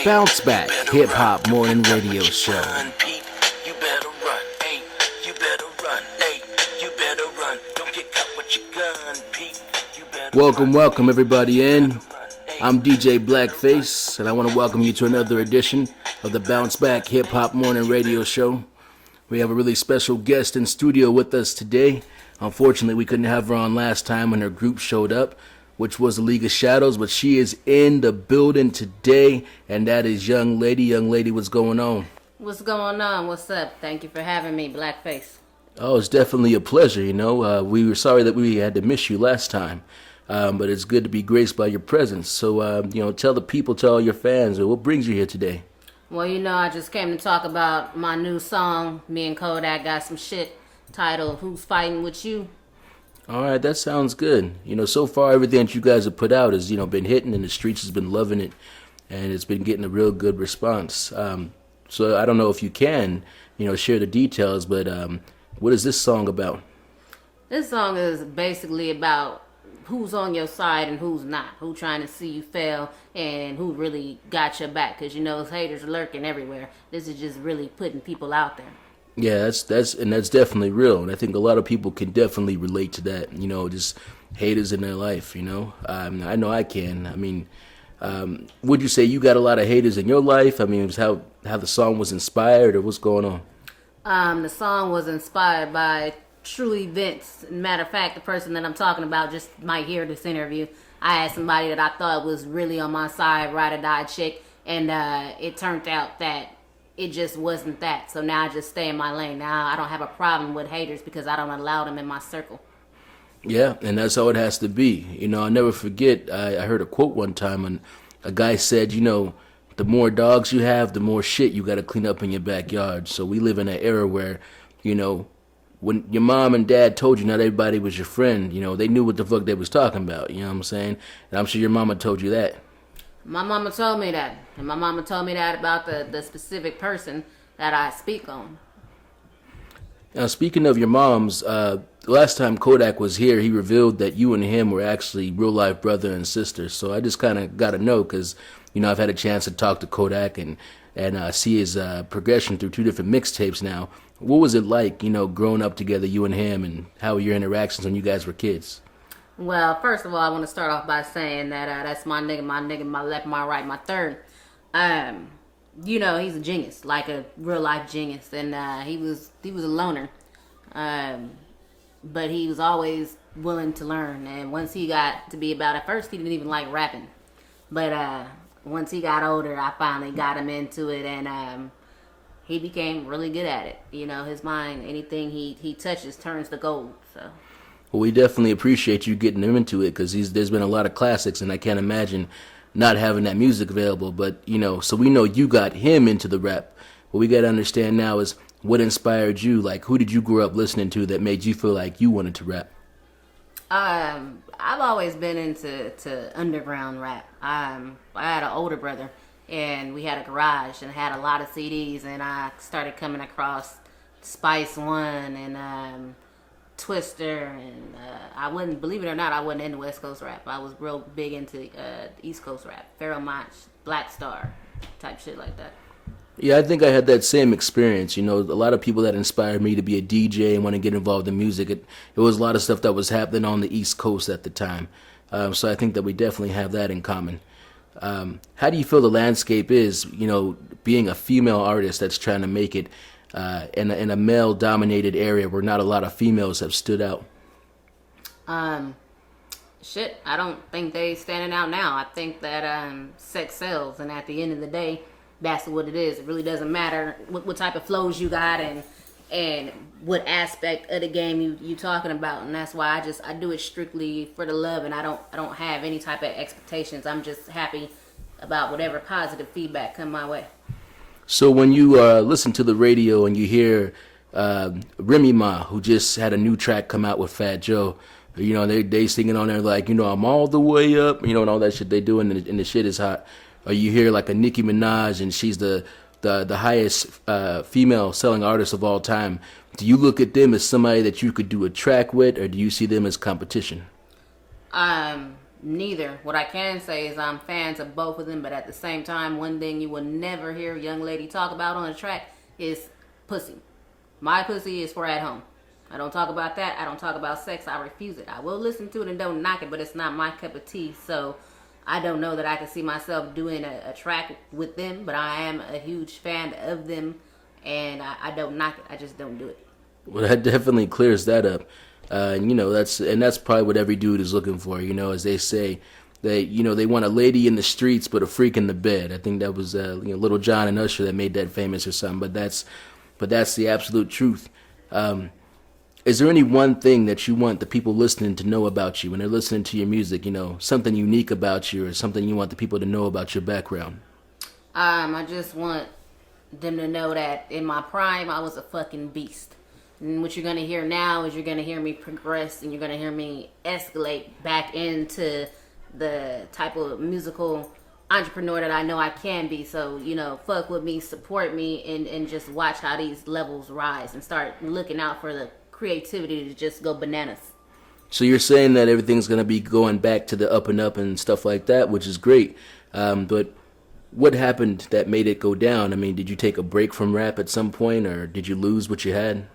Bounce Back Hip Hop Morning Radio Show. You better run, hey, you better run, hey, you better run. Don't get caught with your gun, Pete. You better Welcome everybody in. I'm DJ BlackFace, and I want to welcome you to another edition of the Bounce Back Hip Hop Morning Radio Show. We have a really special guest in studio with us today. Unfortunately, we couldn't have her on last time when her group showed up, which was the League of Shadows, but she is in the building today, and that is Young Lady. Young Lady, what's going on? What's going on? What's up? Thank you for having me, BlackFace. Oh, it's definitely a pleasure, we were sorry that we had to miss you last time, but it's good to be graced by your presence. So, tell the people, tell all your fans, what brings you here today? Well, I just came to talk about my new song. Me and Kodak got some shit titled Who's Fighting With You? All right, that sounds good. So far everything that you guys have put out has, been hitting, and the streets has been loving it, and it's been getting a real good response. So I don't know if you can, share the details, but what is this song about? This song is basically about who's on your side and who's not, who trying to see you fail and who really got your back, because haters lurking everywhere. This is just really putting people out there. Yeah, that's definitely real, and I think a lot of people can definitely relate to that. Just haters in their life. I know I can. I mean, would you say you got a lot of haters in your life? I mean, it was how the song was inspired, or what's going on? The song was inspired by true events. Matter of fact, the person that I'm talking about just might hear this interview. I had somebody that I thought was really on my side, ride or die chick, and it turned out that it just wasn't that. So now I just stay in my lane. Now I don't have a problem with haters because I don't allow them in my circle. Yeah, and that's how it has to be. I'll never forget, I heard a quote one time, and a guy said, the more dogs you have, the more shit you got to clean up in your backyard. So we live in an era where, when your mom and dad told you not everybody was your friend, they knew what the fuck they was talking about. You know what I'm saying? And I'm sure your mama told you that. My mama told me that. And my mama told me that about the specific person that I speak on. Now, speaking of your moms, last time Kodak was here, he revealed that you and him were actually real-life brother and sister. So I just kind of got to know because, I've had a chance to talk to Kodak and see his progression through two different mixtapes now. What was it like, growing up together, you and him, and how were your interactions when you guys were kids? Well, first of all, I want to start off by saying that that's my nigga, my left, my right, my third. He's a genius, like a real life genius, and he was a loner, but he was always willing to learn. And once he got to be about, at first he didn't even like rapping, but once he got older, I finally got him into it, and he became really good at it. His mind, anything he touches turns to gold. So. Well, we definitely appreciate you getting him into it because there's been a lot of classics, and I can't imagine not having that music available. But, so we know you got him into the rap. What we got to understand now is what inspired you. Like, who did you grow up listening to that made you feel like you wanted to rap? I've always been into underground rap. I had an older brother, and we had a garage and had a lot of CDs, and I started coming across Spice One and Twister, and I wouldn't, believe it or not, I wasn't into West Coast rap. I was real big into East Coast rap, Pharoah Monch, Black Star, type shit like that. Yeah, I think I had that same experience. A lot of people that inspired me to be a DJ and want to get involved in music. It was a lot of stuff that was happening on the East Coast at the time. So I think that we definitely have that in common. How do you feel the landscape is, being a female artist that's trying to make it in a male-dominated area where not a lot of females have stood out? Shit, I don't think they standing out now. I think that sex sells, and at the end of the day, that's what it is. It really doesn't matter what type of flows you got and what aspect of the game you talking about, and that's why I do it strictly for the love, and I don't have any type of expectations. I'm just happy about whatever positive feedback come my way. So when you listen to the radio and you hear Remy Ma, who just had a new track come out with Fat Joe, they singing on there like, I'm all the way up, and all that shit they do, and the shit is hot. Or you hear like a Nicki Minaj, and she's the highest female selling artist of all time. Do you look at them as somebody that you could do a track with, or do you see them as competition? Neither. What I can say is I'm fans of both of them, but at the same time, one thing you will never hear a young lady talk about on a track is pussy. My pussy is for at home. I don't talk about that. I don't talk about sex. I refuse it. I will listen to it and don't knock it, but it's not my cup of tea. So I don't know that I can see myself doing a track with them, but I am a huge fan of them, and I don't knock it. I just don't do it. Well, that definitely clears that up. That's probably what every dude is looking for. As they say, they want a lady in the streets but a freak in the bed. I think that was Little John and Usher that made that famous or something. But that's the absolute truth. Is there any one thing that you want the people listening to know about you when they're listening to your music? Something unique about you, or something you want the people to know about your background? I just want them to know that in my prime, I was a fucking beast. And what you're going to hear now is you're going to hear me progress, and you're going to hear me escalate back into the type of musical entrepreneur that I know I can be. So, fuck with me, support me, and just watch how these levels rise and start looking out for the creativity to just go bananas. So you're saying that everything's going to be going back to the up and up and stuff like that, which is great. But what happened that made it go down? I mean, did you take a break from rap at some point, or did you lose what you had?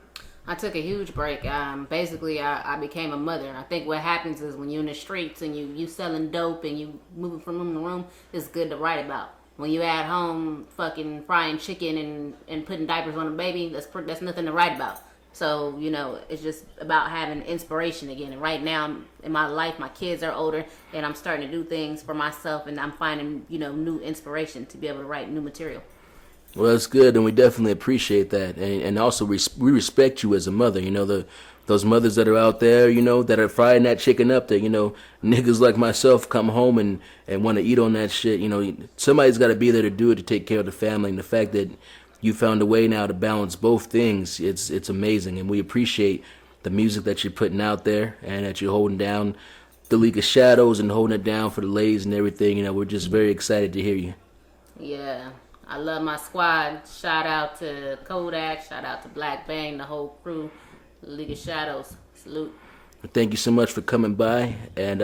I took a huge break. Basically, I became a mother. I think what happens is when you're in the streets and you selling dope and you moving from room to room, it's good to write about. When you at home fucking frying chicken and putting diapers on a baby, that's nothing to write about. So, it's just about having inspiration again. And right now in my life, my kids are older and I'm starting to do things for myself, and I'm finding, new inspiration to be able to write new material. Well, that's good, and we definitely appreciate that. And also, we respect you as a mother. Those mothers that are out there, that are frying that chicken up there, niggas like myself come home and want to eat on that shit. Somebody's got to be there to do it, to take care of the family. And the fact that you found a way now to balance both things, it's amazing. And we appreciate the music that you're putting out there, and that you're holding down the League of Shadows and holding it down for the ladies and everything. We're just very excited to hear you. Yeah. I love my squad. Shout out to Kodak. Shout out to Black Bang, the whole crew. League of Shadows. Salute. Thank you so much for coming by. And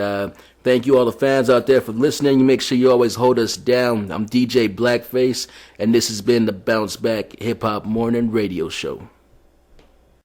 thank you all the fans out there for listening. You make sure you always hold us down. I'm DJ BlackFace, and this has been the Bounce Back Hip Hop Morning Radio Show.